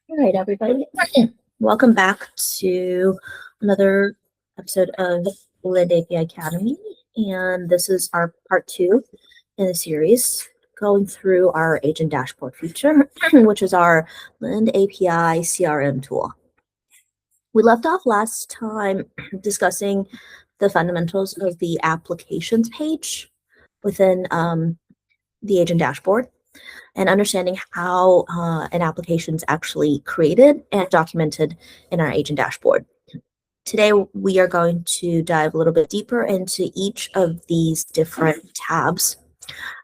All right, everybody. Welcome back to another episode of Lid API Academy. And this is our part two in the series, going through our agent dashboard feature, which is our Lind API CRM tool. We left off last time discussing the fundamentals of the applications page within the agent dashboard, and understanding how an application is actually created and documented in our agent dashboard. Today, we are going to dive a little bit deeper into each of these different tabs,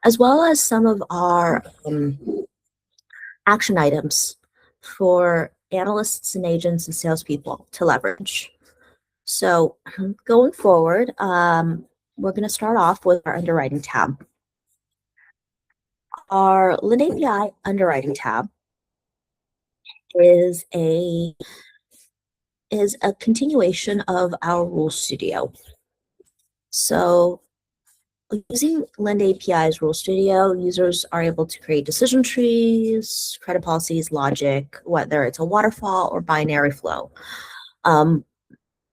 as well as some of our action items for analysts and agents and salespeople to leverage. So going forward, we're going to start off with our underwriting tab. Our Lind API underwriting tab is a continuation of our Rule Studio. So using Lind API's Rule Studio, users are able to create decision trees, credit policies, logic, whether it's a waterfall or binary flow.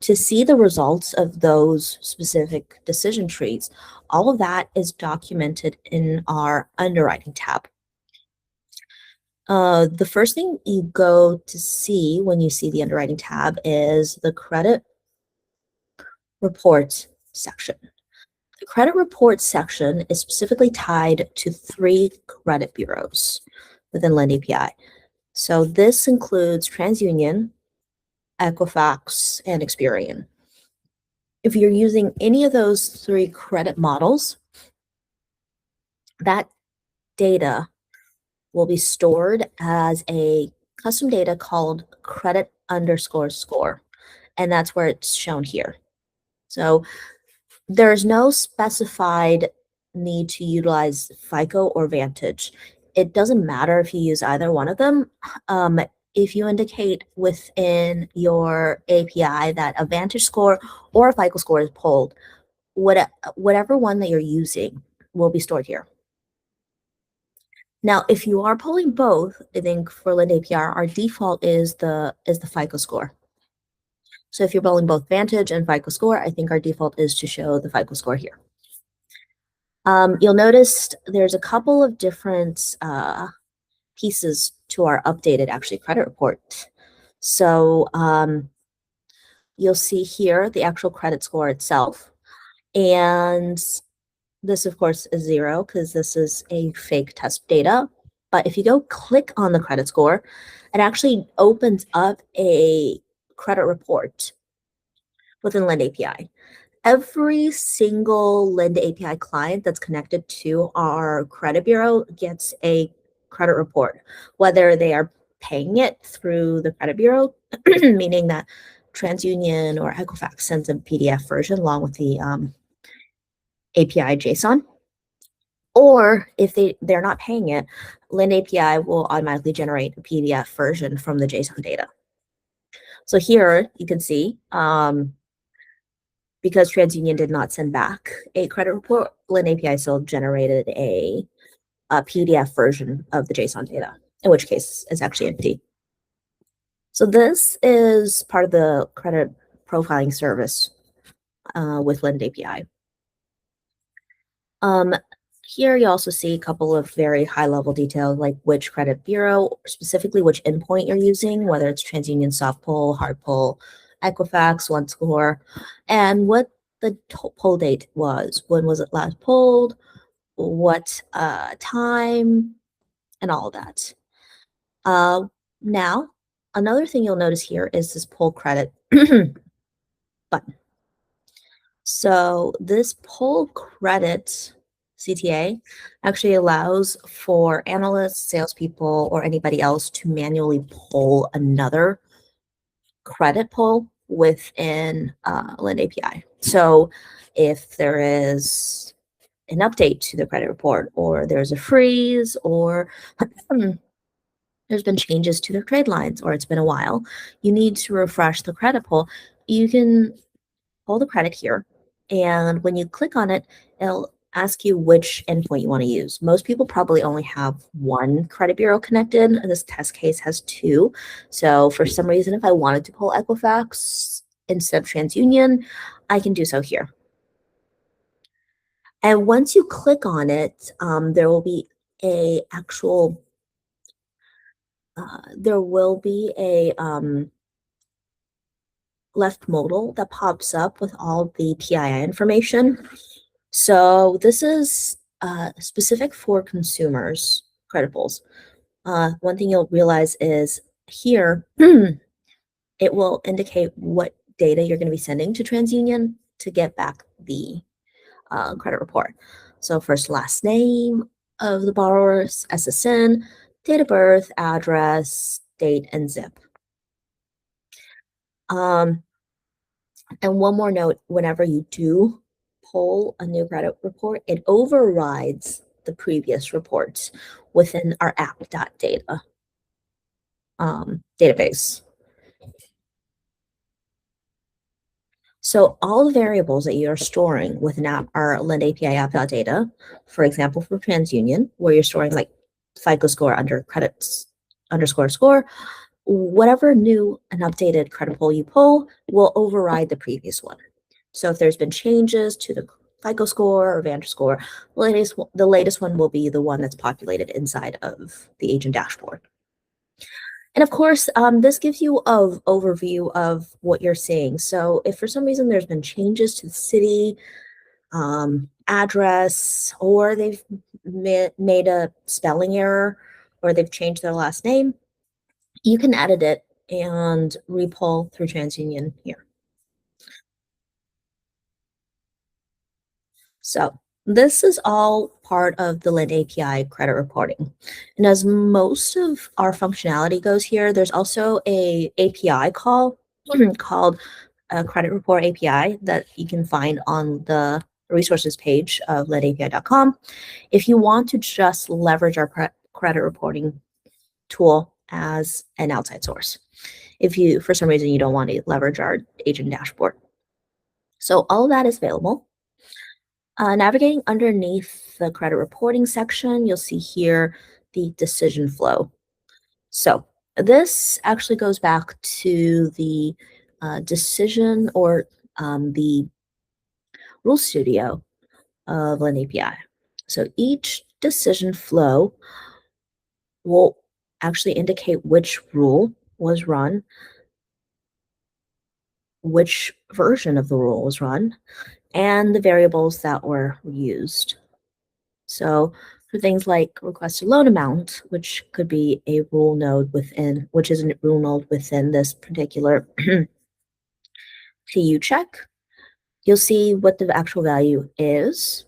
To see the results of those specific decision trees, all of that is documented in our underwriting tab. The first thing you go to see when you see the underwriting tab is the credit report section. The credit report section is specifically tied to 3 credit bureaus within Lind API. So this includes TransUnion, Equifax, and Experian. If you're using any of those 3 credit models, that data will be stored as a custom data called credit_score, and that's where it's shown here. So there's no specified need to utilize FICO or Vantage. It doesn't matter if you use either one of them. If you indicate within your API that a Vantage score or a FICO score is pulled, whatever one that you're using will be stored here. Now, if you are pulling both, I think for Lind API, our default is the FICO score. So if you're pulling both Vantage and FICO score, I think our default is to show the FICO score here. You'll notice there's a couple of different pieces to our updated actually credit report. So you'll see here the actual credit score itself. And this, of course, is 0 because this is a fake test data. But if you go click on the credit score, it actually opens up a credit report within Lind API. Every single Lind API client that's connected to our credit bureau gets a credit report, whether they are paying it through the credit bureau, meaning that TransUnion or Equifax sends a PDF version along with the API JSON, or if they're not paying it, Lind API will automatically generate a PDF version from the JSON data. So here you can see, because TransUnion did not send back a credit report, Lind API still generated a PDF version of the JSON data, in which case it's actually empty. So this is part of the credit profiling service with Lind API. Here you also see a couple of very high-level details, like which credit bureau, specifically which endpoint you're using, whether it's TransUnion soft pull, hard pull, Equifax, OneScore, and what the pull date was. When was it last pulled? What time? And all of that. Now, another thing you'll notice here is this pull credit button. So this pull credit CTA actually allows for analysts, salespeople, or anybody else to manually pull another credit pull within Lind API. So if there is an update to the credit report, or there's a freeze, or there's been changes to the trade lines, or it's been a while, you need to refresh the credit pull, you can pull the credit here. And when you click on it, it'll ask you which endpoint you want to use. Most people probably only have one credit bureau connected. This test case has two. So for some reason, if I wanted to pull Equifax instead of TransUnion, I can do so here. And once you click on it, there will be a actual, there will be a left modal that pops up with all the PII information. So this is specific for consumers credit pulls. One thing you'll realize is here, it will indicate what data you're going to be sending to TransUnion to get back the credit report. So first, last name of the borrower's SSN, date of birth, address, date, and zip. Um, and one more note, whenever you do pull a new credit report, it overrides the previous reports within our app.data database. So all the variables that you're storing with an app are Lend API app.data. For example, for TransUnion, where you're storing like FICO score under credits underscore score, whatever new and updated credit pull you pull will override the previous one. So if there's been changes to the FICO score or VantageScore, the latest one will be the one that's populated inside of the agent dashboard. And of course, this gives you an overview of what you're seeing. So if for some reason there's been changes to the city, address, or they've made a spelling error, or they've changed their last name, you can edit it and repull through TransUnion here. So this is all part of the Lend API credit reporting. And as most of our functionality goes here, there's also a API call called a credit report API that you can find on the resources page of lendapi.com. If you want to just leverage our credit reporting tool as an outside source, if you, for some reason, you don't want to leverage our agent dashboard. So all of that is available. Navigating underneath the credit reporting section, you'll see here the decision flow. So this actually goes back to the decision or the rule studio of Lend API. So each decision flow will actually indicate which rule was run, which version of the rule was run, and the variables that were used. So for things like requested loan amount, which could be a rule node within, which is a rule node within this particular TU check, you'll see what the actual value is,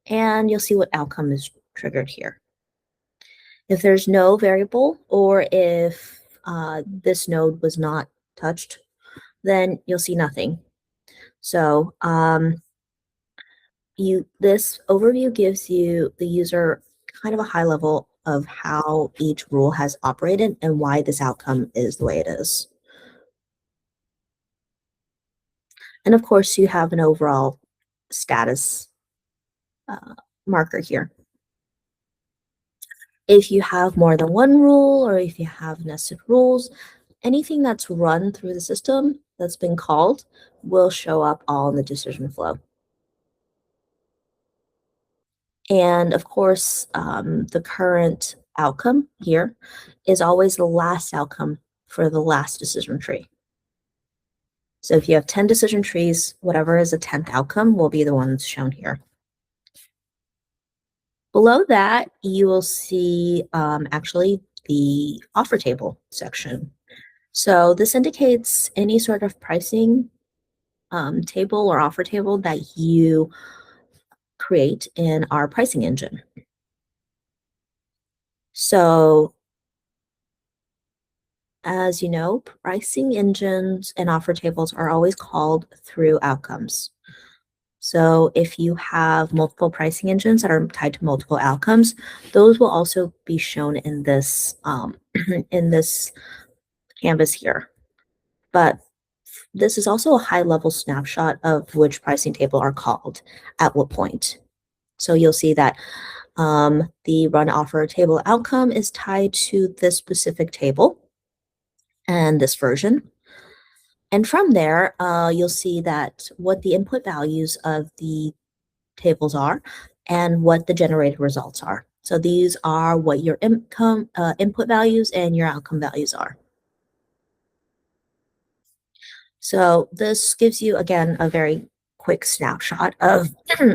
and you'll see what outcome is triggered here. If there's no variable, or if this node was not touched, then you'll see nothing. So this overview gives you the user kind of a high level of how each rule has operated and why this outcome is the way it is. And of course, you have an overall status marker here. If you have more than one rule, or if you have nested rules, anything that's run through the system that's been called will show up all in the decision flow. And of course, the current outcome here is always the last outcome for the last decision tree. So if you have 10 decision trees, whatever is the 10th outcome will be the one that's shown here. Below that, you will see actually the offer table section. So this indicates any sort of pricing table or offer table that you create in our pricing engine. So as you know, pricing engines and offer tables are always called through outcomes. So if you have multiple pricing engines that are tied to multiple outcomes, those will also be shown in this in this canvas here. But this is also a high-level snapshot of which pricing table are called at what point. So you'll see that the run offer table outcome is tied to this specific table and this version. And from there, you'll see that what the input values of the tables are and what the generated results are. So these are what your input values and your outcome values are. So this gives you, again, a very quick snapshot of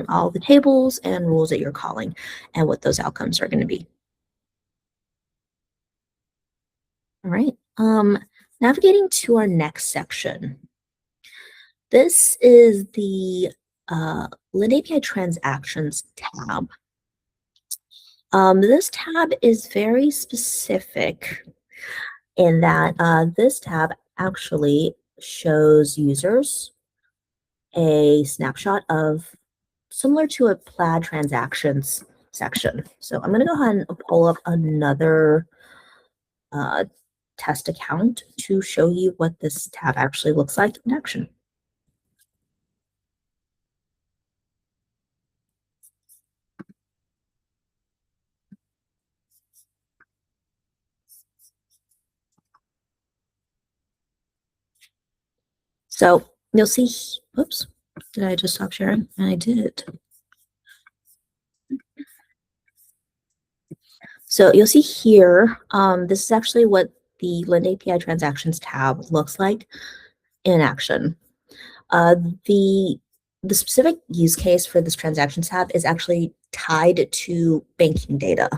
all the tables and rules that you're calling and what those outcomes are going to be. All right. Navigating to our next section. This is the Lend API Transactions tab. This tab is very specific in that this tab actually shows users a snapshot of similar to a plaid transactions section. So I'm going to go ahead and pull up another uh, test account to show you what this tab actually looks like in action. So you'll see, oops, did I just stop sharing? I did. So you'll see here, this is actually what the Lend API Transactions tab looks like in action. Uh, the the specific use case for this Transactions tab is actually tied to banking data.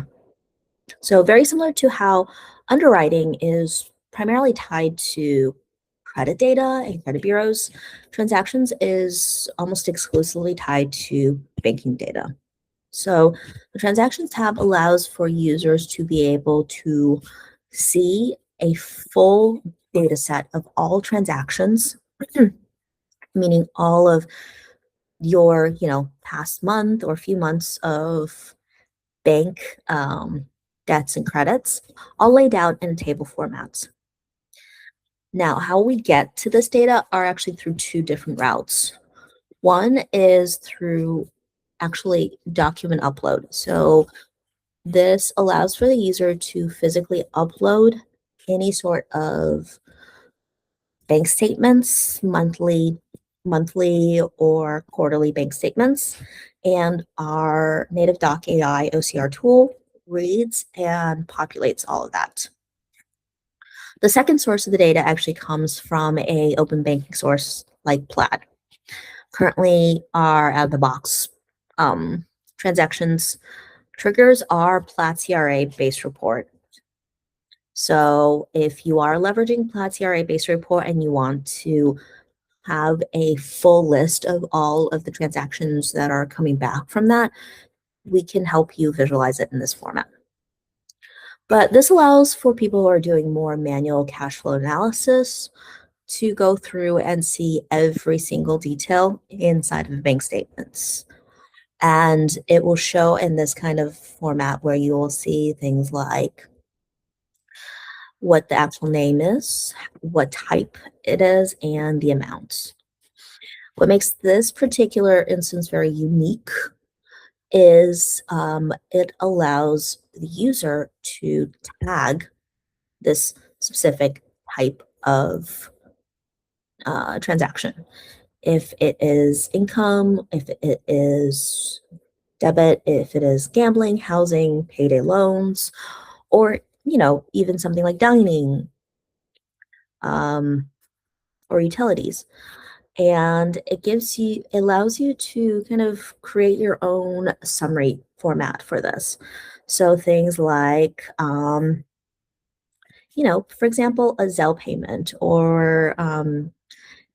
So very similar to how underwriting is primarily tied to credit data and credit bureaus, transactions is almost exclusively tied to banking data. So the Transactions tab allows for users to be able to see a full data set of all transactions, meaning all of your, past month or few months of bank debts and credits, all laid out in a table format. Now, how we get to this data are actually through two different routes. One is through actually document upload. So this allows for the user to physically upload any sort of bank statements, monthly or quarterly bank statements, and our native Doc AI OCR tool reads and populates all of that. The second source of the data actually comes from a open banking source like Plaid. Currently, our out of the box transactions triggers are Plaid CRA based report. So if you are leveraging Plaid CRA based report and you want to have a full list of all of the transactions that are coming back from that, we can help you visualize it in this format. But this allows for people who are doing more manual cash flow analysis to go through and see every single detail inside of bank statements. And it will show in this kind of format where you will see things like what the actual name is, what type it is, and the amount. What makes this particular instance very unique is it allows the user to tag this specific type of transaction. If it is income, if it is debit, if it is gambling, housing, payday loans, or even something like dining or utilities. And it allows you to kind of create your own summary format for this. So things like, for example, a Zelle payment or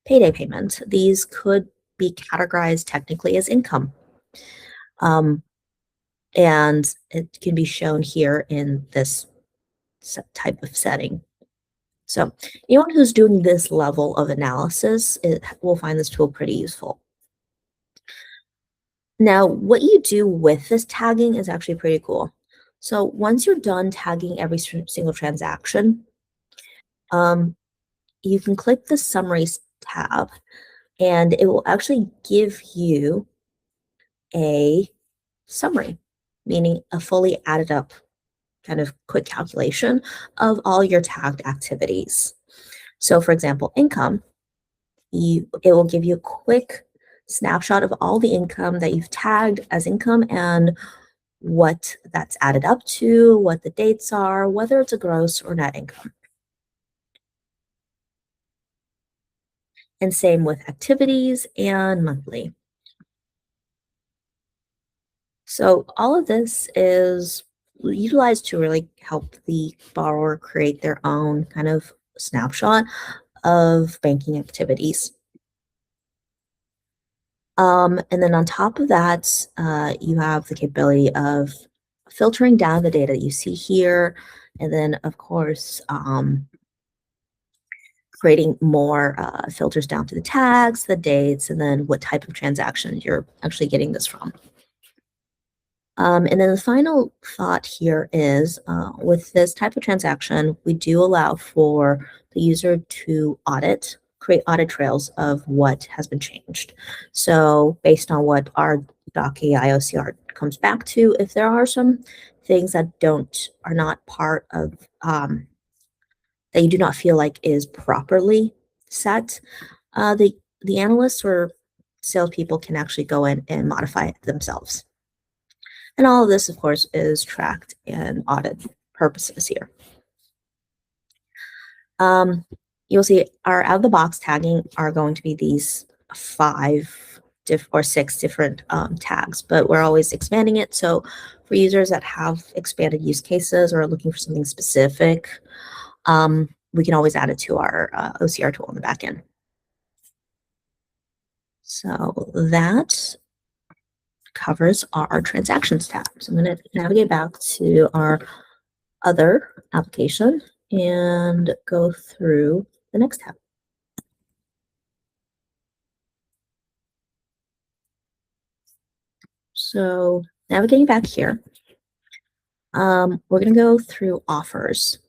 payday payment, these could be categorized technically as income. And it can be shown here in this type of setting. So anyone who's doing this level of analysis will find this tool pretty useful. Now, what you do with this tagging is actually pretty cool. So once you're done tagging every single transaction, you can click the Summaries tab, and it will actually give you a summary, meaning a fully added up kind of quick calculation of all your tagged activities. So for example, income, it will give you a quick snapshot of all the income that you've tagged as income and what that's added up to, what the dates are, whether it's a gross or net income. And same with activities and monthly. So all of this is utilized to really help the borrower create their own kind of snapshot of banking activities. And then on top of that, you have the capability of filtering down the data that you see here, and then of course, creating more filters down to the tags, the dates, and then what type of transaction you're actually getting this from. And then the final thought here is with this type of transaction, we do allow for the user to create audit trails of what has been changed. So based on what our doc.ai OCR comes back to, if there are some things that are not part of that you do not feel like is properly set, the analysts or salespeople can actually go in and modify it themselves. And all of this, of course, is tracked in audit purposes here. You'll see our out-of-the-box tagging are going to be these 6 different tags, but we're always expanding it. So for users that have expanded use cases or are looking for something specific, we can always add it to our OCR tool in the back end. So that covers our transactions tab. So I'm going to navigate back to our other application and go through the next tab. So navigating back here, we're going to go through offers.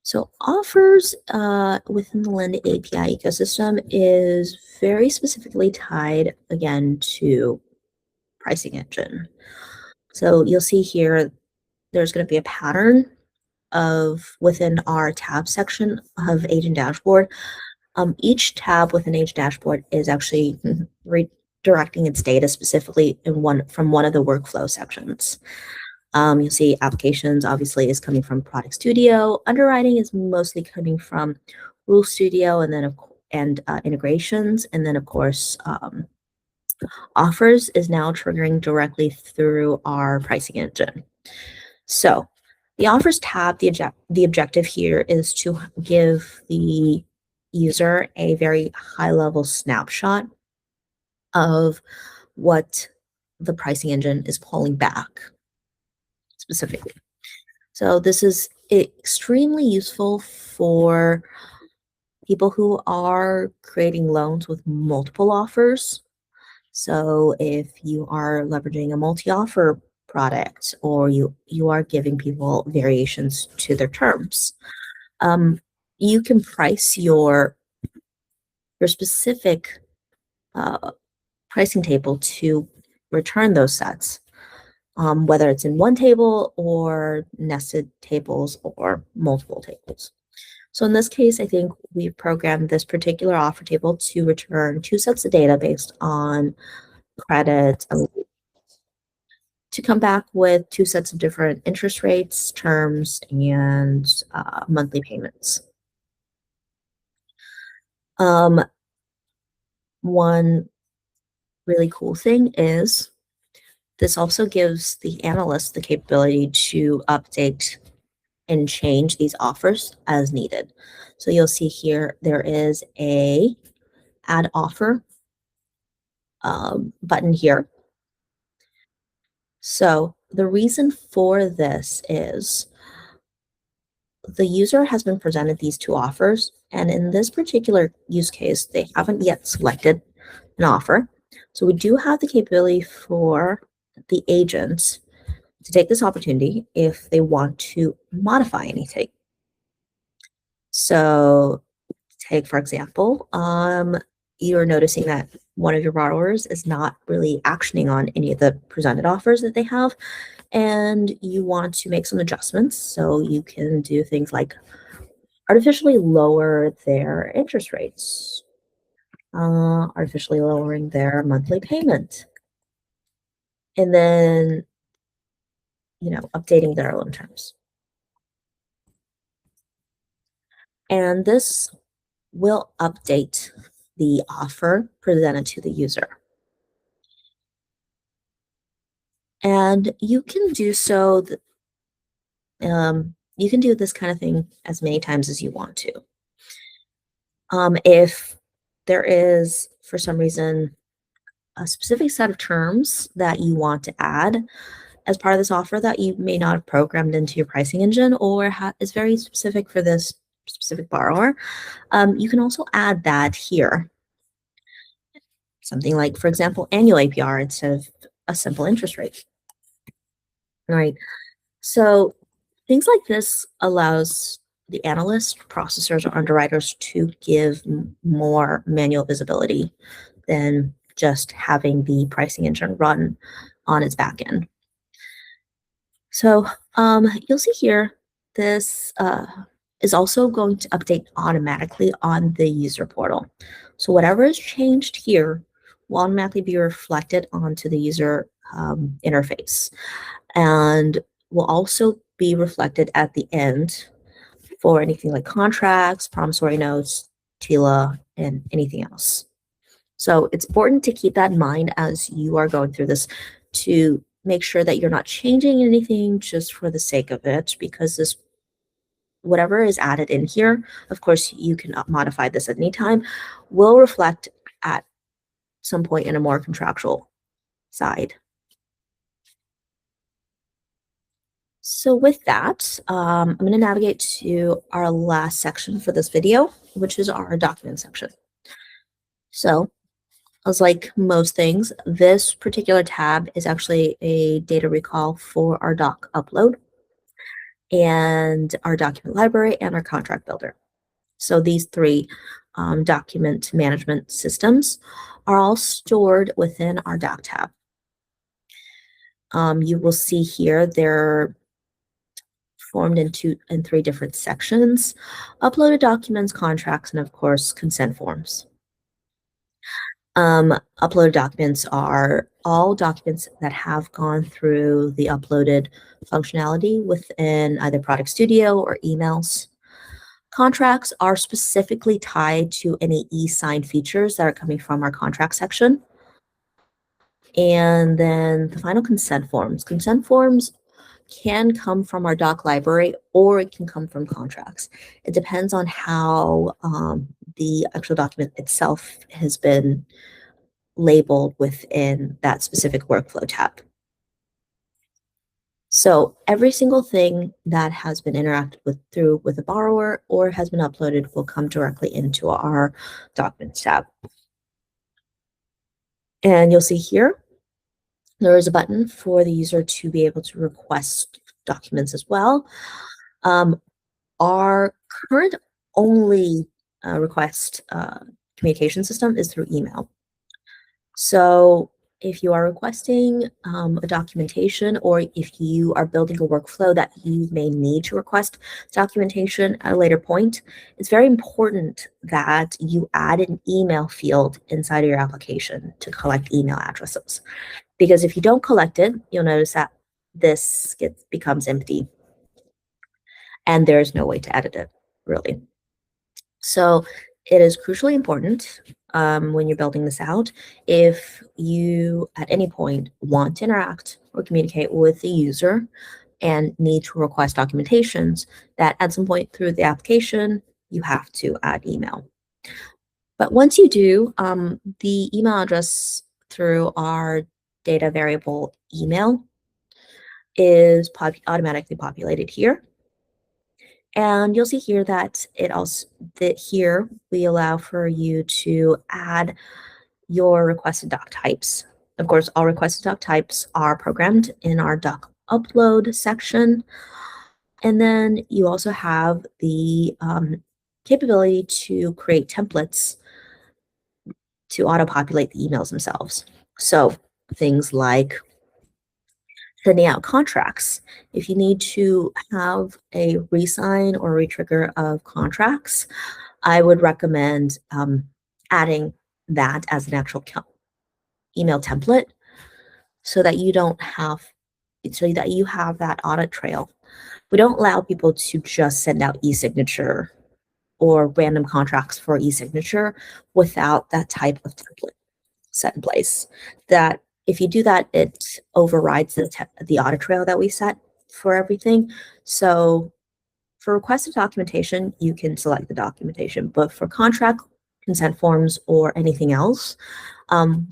So offers within the Lend API ecosystem is very specifically tied again to pricing engine. So you'll see here, there's going to be a pattern of within our tab section of Agent Dashboard. Each tab within Agent Dashboard is actually redirecting its data specifically from one of the workflow sections. You'll see applications obviously is coming from Product Studio. Underwriting is mostly coming from Rule Studio, and then integrations, and then of course offers is now triggering directly through our pricing engine. So the offers tab, the objective here is to give the user a very high level snapshot of what the pricing engine is pulling back specifically. So this is extremely useful for people who are creating loans with multiple offers. So if you are leveraging a multi-offer product, or you are giving people variations to their terms, you can price your specific pricing table to return those sets, whether it's in one table or nested tables or multiple tables. So in this case, I think we've programmed this particular offer table to return 2 sets of data based on credit, to come back with 2 sets of different interest rates, terms, and monthly payments. One really cool thing is this also gives the analyst the capability to update and change these offers as needed. So you'll see here there is a add offer button here. So the reason for this is the user has been presented these 2 offers, and in this particular use case, they haven't yet selected an offer. So we do have the capability for the agent to take this opportunity if they want to modify anything. So take, for example, you're noticing that one of your borrowers is not really actioning on any of the presented offers that they have, and you want to make some adjustments. So you can do things like artificially lower their interest rates, artificially lowering their monthly payment, and then, updating their loan terms. And this will update the offer presented to the user. And you can do this kind of thing as many times as you want to. If there is, for some reason, a specific set of terms that you want to add as part of this offer that you may not have programmed into your pricing engine, or is very specific for this specific borrower, you can also add that here. Something like, for example, annual APR instead of a simple interest rate. Right. So things like this allows the analysts, processors, or underwriters to give more manual visibility than just having the pricing engine run on its back end. So you'll see here, this is also going to update automatically on the user portal. So whatever is changed here will automatically be reflected onto the user interface, and will also be reflected at the end for anything like contracts, promissory notes, TILA, and anything else. So it's important to keep that in mind as you are going through this, to make sure that you're not changing anything just for the sake of it, because this, whatever is added in here, of course, you can modify this at any time, will reflect at some point in a more contractual side. So with that, I'm going to navigate to our last section for this video, which is our document section. So as like most things, this particular tab is actually a data recall for our doc upload and our document library and our contract builder. So these three document management systems are all stored within our doc tab. You will see here they're formed in three different sections: uploaded documents, contracts, and of course, consent forms. Uploaded documents are all documents that have gone through the uploaded functionality within either Product Studio or emails. Contracts are specifically tied to any e-sign features that are coming from our contract section. And then the final, consent forms. Consent forms can come from our doc library, or it can come from contracts. It depends on how the actual document itself has been labeled within that specific workflow tab. So every single thing that has been interacted with a borrower or has been uploaded will come directly into our documents tab. And you'll see here, there is a button for the user to be able to request documents as well. Our current only request communication system is through email. So if you are requesting a documentation, or if you are building a workflow that you may need to request documentation at a later point, it's very important that you add an email field inside of your application to collect email addresses. Because if you don't collect it, you'll notice that this becomes empty and there's no way to edit it, really. So it is crucially important when you're building this out, if you at any point want to interact or communicate with the user and need to request documentations, that at some point through the application, you have to add email. But once you do, the email address through our data variable email is automatically populated here. And you'll see here that here we allow for you to add your requested doc types. Of course, all requested doc types are programmed in our doc upload section. And then you also have the capability to create templates to auto-populate the emails themselves. So things like sending out contracts. If you need to have a re-sign or retrigger of contracts, I would recommend adding that as an actual email template so that you don't have, so that you have that audit trail. We don't allow people to just send out e-signature or random contracts for e-signature without that type of template set in place. That if you do that, it overrides the audit trail that we set for everything. So for requested documentation, you can select the documentation, but for contract, consent forms, or anything else,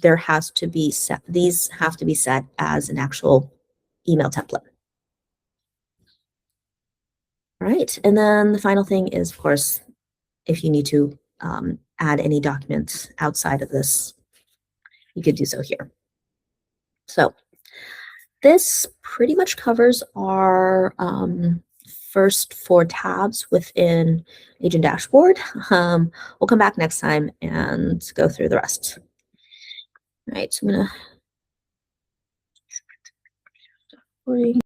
there has to be set, these have to be set as an actual email template. All right, and then the final thing is, of course, if you need to add any documents outside of this, you could do so here. So this pretty much covers our first 4 tabs within Agent Dashboard. We'll come back next time and go through the rest. All right, so I'm gonna